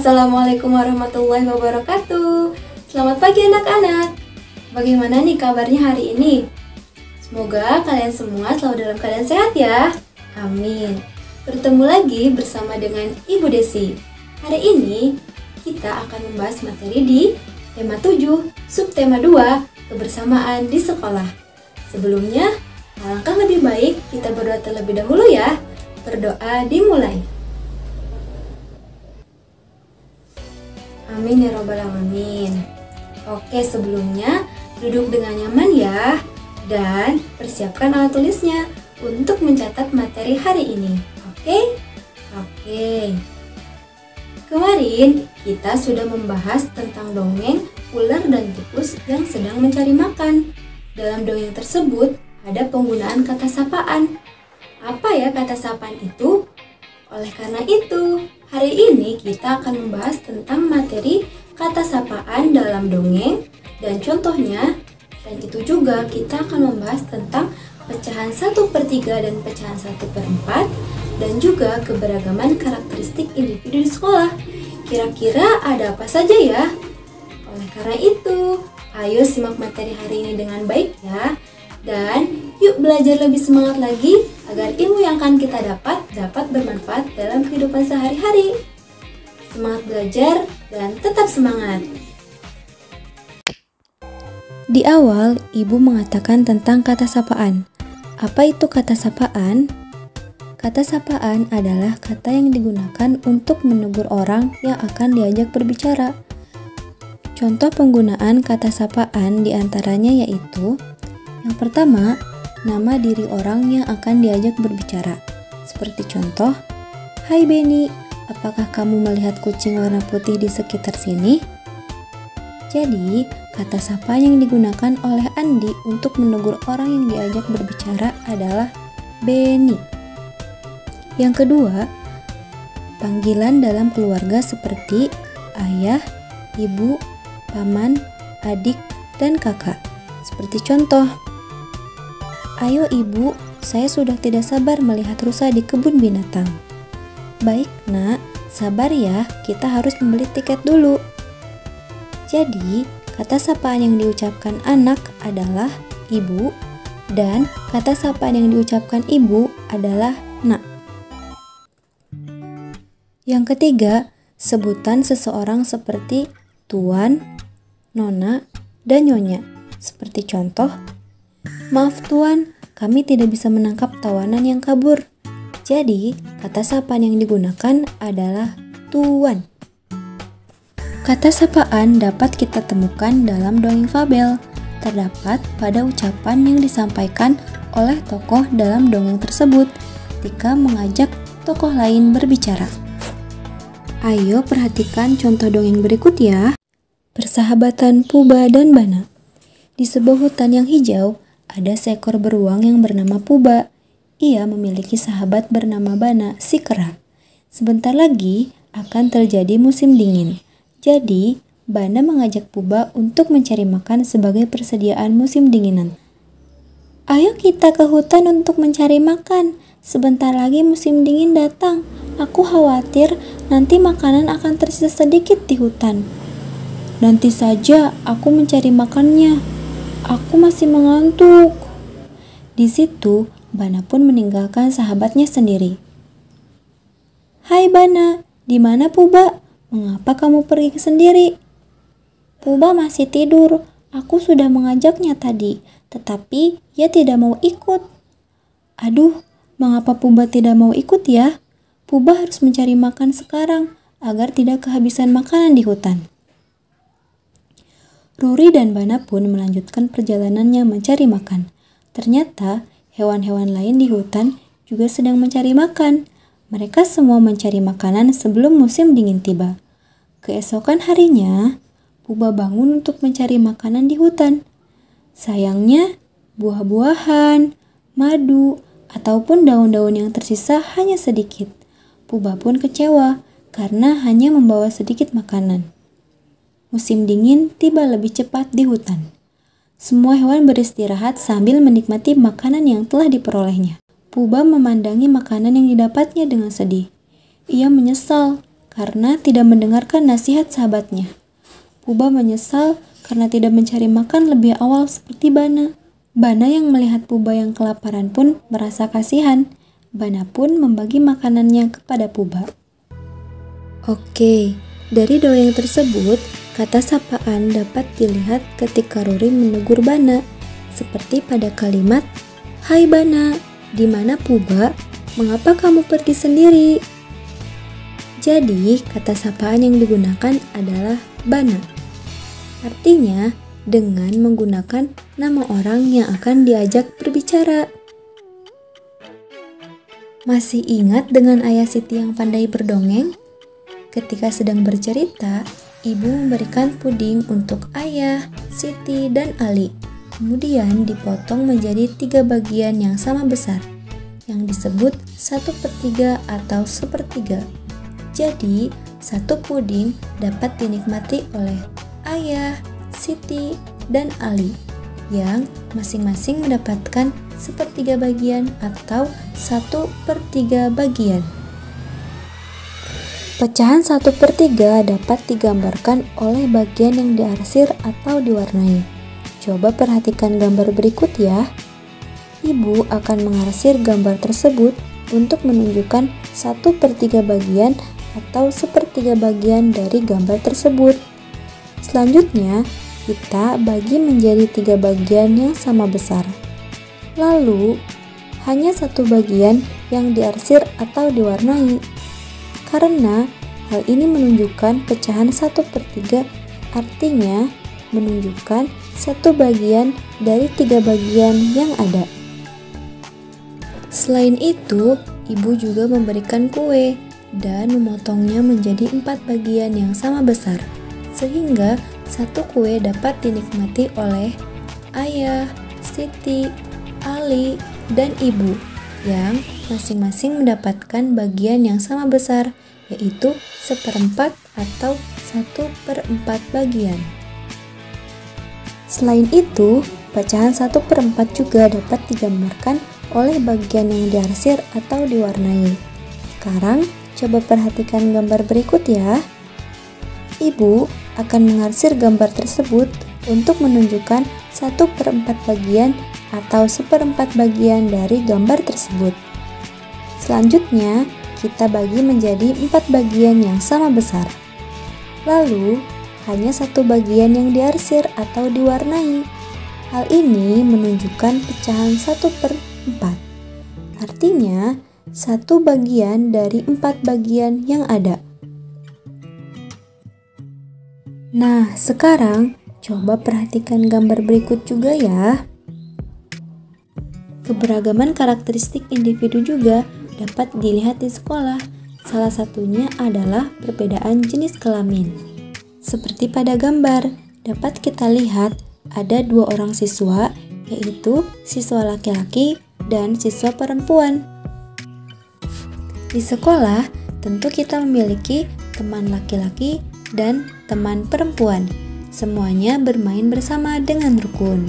Assalamualaikum warahmatullahi wabarakatuh. Selamat pagi anak-anak. Bagaimana nih kabarnya hari ini? Semoga kalian semua selalu dalam keadaan sehat ya. Amin. Bertemu lagi bersama dengan Ibu Desi. Hari ini kita akan membahas materi di tema 7, subtema 2, kebersamaan di sekolah. Sebelumnya, alangkah lebih baik kita berdoa terlebih dahulu ya. Berdoa dimulai. Amin ya robbal alamin. Oke, sebelumnya duduk dengan nyaman ya. Dan persiapkan alat tulisnya untuk mencatat materi hari ini. Oke. Kemarin kita sudah membahas tentang dongeng ular dan tikus yang sedang mencari makan. Dalam dongeng tersebut ada penggunaan kata sapaan. Apa ya kata sapaan itu? Oleh karena itu, hari ini kita akan membahas tentang materi kata sapaan dalam dongeng dan contohnya. Dan itu juga kita akan membahas tentang pecahan 1/3 dan pecahan 1/4 dan juga keberagaman karakteristik individu di sekolah. Kira-kira ada apa saja ya? Oleh karena itu, ayo simak materi hari ini dengan baik ya. Dan yuk belajar lebih semangat lagi agar ilmu yang akan kita dapat bermanfaat dalam kehidupan sehari-hari. Semangat belajar dan tetap semangat. Di awal, Ibu mengatakan tentang kata sapaan. Apa itu kata sapaan? Kata sapaan adalah kata yang digunakan untuk menegur orang yang akan diajak berbicara. Contoh penggunaan kata sapaan diantaranya yaitu: yang pertama, nama diri orang yang akan diajak berbicara. Seperti contoh, "Hai Beni, apakah kamu melihat kucing warna putih di sekitar sini?" Jadi, kata sapaan yang digunakan oleh Andi untuk menegur orang yang diajak berbicara adalah Beni. Yang kedua, panggilan dalam keluarga seperti ayah, ibu, paman, adik, dan kakak. Seperti contoh, "Ayo ibu, saya sudah tidak sabar melihat rusa di kebun binatang." "Baik nak, sabar ya, kita harus membeli tiket dulu." Jadi, kata sapaan yang diucapkan anak adalah ibu, dan kata sapaan yang diucapkan ibu adalah nak. Yang ketiga, sebutan seseorang seperti tuan, nona, dan nyonya. Seperti contoh, "Maaf tuan, kami tidak bisa menangkap tawanan yang kabur." Jadi, kata sapaan yang digunakan adalah tuan. Kata sapaan dapat kita temukan dalam dongeng fabel. Terdapat pada ucapan yang disampaikan oleh tokoh dalam dongeng tersebut ketika mengajak tokoh lain berbicara. Ayo perhatikan contoh dongeng berikut ya. Persahabatan Puba dan Bana. Di sebuah hutan yang hijau, ada seekor beruang yang bernama Puba. Ia memiliki sahabat bernama Bana, si kera. Sebentar lagi akan terjadi musim dingin. Jadi, Bana mengajak Puba untuk mencari makan sebagai persediaan musim dinginan. "Ayo kita ke hutan untuk mencari makan. Sebentar lagi musim dingin datang. Aku khawatir nanti makanan akan tersisa sedikit di hutan." "Nanti saja aku mencari makannya. Aku masih mengantuk." Di situ, Bana pun meninggalkan sahabatnya sendiri. "Hai Bana, di mana Puba? Mengapa kamu pergi sendiri?" "Puba masih tidur. Aku sudah mengajaknya tadi, tetapi ia tidak mau ikut." "Aduh, mengapa Puba tidak mau ikut ya? Puba harus mencari makan sekarang agar tidak kehabisan makanan di hutan." Ruri dan Bana pun melanjutkan perjalanannya mencari makan. Ternyata hewan-hewan lain di hutan juga sedang mencari makan. Mereka semua mencari makanan sebelum musim dingin tiba. Keesokan harinya, Puba bangun untuk mencari makanan di hutan. Sayangnya, buah-buahan, madu, ataupun daun-daun yang tersisa hanya sedikit. Puba pun kecewa karena hanya membawa sedikit makanan. Musim dingin tiba lebih cepat di hutan. Semua hewan beristirahat sambil menikmati makanan yang telah diperolehnya. Puba memandangi makanan yang didapatnya dengan sedih. Ia menyesal karena tidak mendengarkan nasihat sahabatnya. Puba menyesal karena tidak mencari makan lebih awal seperti Bana. Bana yang melihat Puba yang kelaparan pun merasa kasihan. Bana pun membagi makanannya kepada Puba. Oke, dari dongeng tersebut, kata sapaan dapat dilihat ketika Ruri menegur Bana. Seperti pada kalimat, "Hai Bana, di mana Puba? Mengapa kamu pergi sendiri?" Jadi, kata sapaan yang digunakan adalah Bana. Artinya, dengan menggunakan nama orang yang akan diajak berbicara. Masih ingat dengan ayah Siti yang pandai berdongeng? Ketika sedang bercerita, ibu memberikan puding untuk ayah, Siti, dan Ali. Kemudian dipotong menjadi 3 bagian yang sama besar, yang disebut 1/3 atau sepertiga. Jadi, satu puding dapat dinikmati oleh ayah, Siti, dan Ali, yang masing-masing mendapatkan 1/3 bagian atau 1/3 bagian. Pecahan 1/3 dapat digambarkan oleh bagian yang diarsir atau diwarnai. Coba perhatikan gambar berikut ya. Ibu akan mengarsir gambar tersebut untuk menunjukkan 1/3 bagian atau 1/3 bagian dari gambar tersebut. Selanjutnya, kita bagi menjadi 3 bagian yang sama besar. Lalu, hanya satu bagian yang diarsir atau diwarnai. Karena hal ini menunjukkan pecahan 1/3, artinya menunjukkan satu bagian dari 3 bagian yang ada. Selain itu, ibu juga memberikan kue dan memotongnya menjadi 4 bagian yang sama besar, sehingga satu kue dapat dinikmati oleh ayah, Siti, Ali, dan ibu, yang masing-masing mendapatkan bagian yang sama besar, yaitu 1/4 atau 1/4 bagian. Selain itu, pecahan 1/4 juga dapat digambarkan oleh bagian yang diarsir atau diwarnai. Sekarang, coba perhatikan gambar berikut ya. Ibu akan mengarsir gambar tersebut untuk menunjukkan 1/4 bagian atau 1/4 bagian dari gambar tersebut. Selanjutnya, kita bagi menjadi 4 bagian yang sama besar. Lalu, hanya satu bagian yang diarsir atau diwarnai. Hal ini menunjukkan pecahan 1/4. Artinya, satu bagian dari 4 bagian yang ada. Nah, sekarang coba perhatikan gambar berikut juga ya. Keberagaman karakteristik individu juga dapat dilihat di sekolah. Salah satunya adalah perbedaan jenis kelamin. Seperti pada gambar, dapat kita lihat ada 2 orang siswa, yaitu siswa laki-laki dan siswa perempuan. Di sekolah, tentu kita memiliki teman laki-laki dan teman perempuan. Semuanya bermain bersama dengan rukun.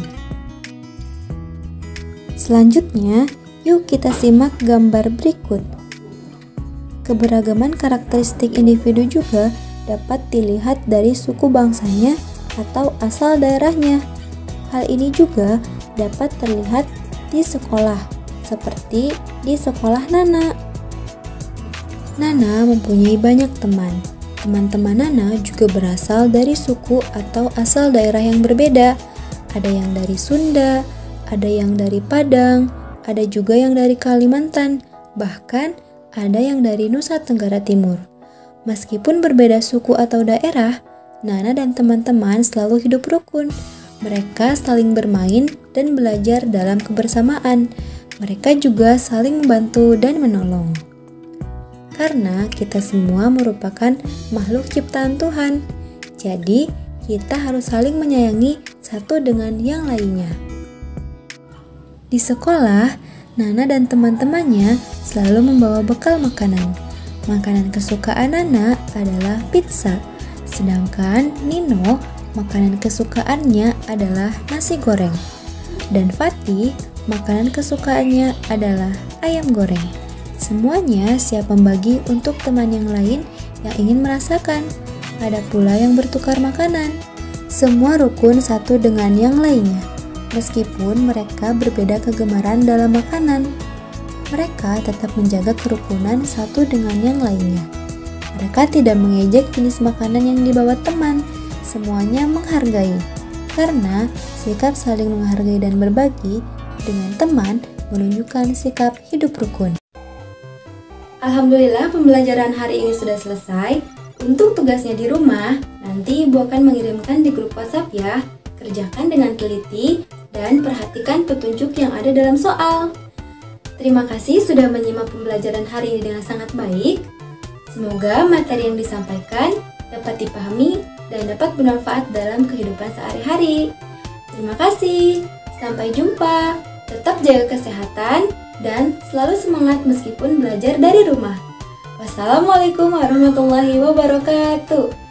Selanjutnya, yuk kita simak gambar berikut. Keberagaman karakteristik individu juga dapat dilihat dari suku bangsanya atau asal daerahnya. Hal ini juga dapat terlihat di sekolah, seperti di sekolah Nana. Nana mempunyai banyak teman. Teman-teman Nana juga berasal dari suku atau asal daerah yang berbeda. Ada yang dari Sunda, ada yang dari Padang, ada juga yang dari Kalimantan, bahkan ada yang dari Nusa Tenggara Timur. Meskipun berbeda suku atau daerah, Nana dan teman-teman selalu hidup rukun. Mereka saling bermain dan belajar dalam kebersamaan. Mereka juga saling membantu dan menolong. Karena kita semua merupakan makhluk ciptaan Tuhan, jadi kita harus saling menyayangi satu dengan yang lainnya. Di sekolah, Nana dan teman-temannya selalu membawa bekal makanan. Makanan kesukaan Nana adalah pizza, sedangkan Nino makanan kesukaannya adalah nasi goreng. Dan Fatih makanan kesukaannya adalah ayam goreng. Semuanya siap membagi untuk teman yang lain yang ingin merasakan. Ada pula yang bertukar makanan. Semua rukun satu dengan yang lainnya, meskipun mereka berbeda kegemaran dalam makanan. Mereka tetap menjaga kerukunan satu dengan yang lainnya. Mereka tidak mengejek jenis makanan yang dibawa teman. Semuanya menghargai, karena sikap saling menghargai dan berbagi dengan teman menunjukkan sikap hidup rukun. Alhamdulillah, pembelajaran hari ini sudah selesai. Untuk tugasnya di rumah, nanti Ibu akan mengirimkan di grup WhatsApp ya. Kerjakan dengan teliti dan perhatikan petunjuk yang ada dalam soal. Terima kasih sudah menyimak pembelajaran hari ini dengan sangat baik. Semoga materi yang disampaikan dapat dipahami dan dapat bermanfaat dalam kehidupan sehari-hari. Terima kasih. Sampai jumpa. Tetap jaga kesehatan dan selalu semangat meskipun belajar dari rumah. Wassalamualaikum warahmatullahi wabarakatuh.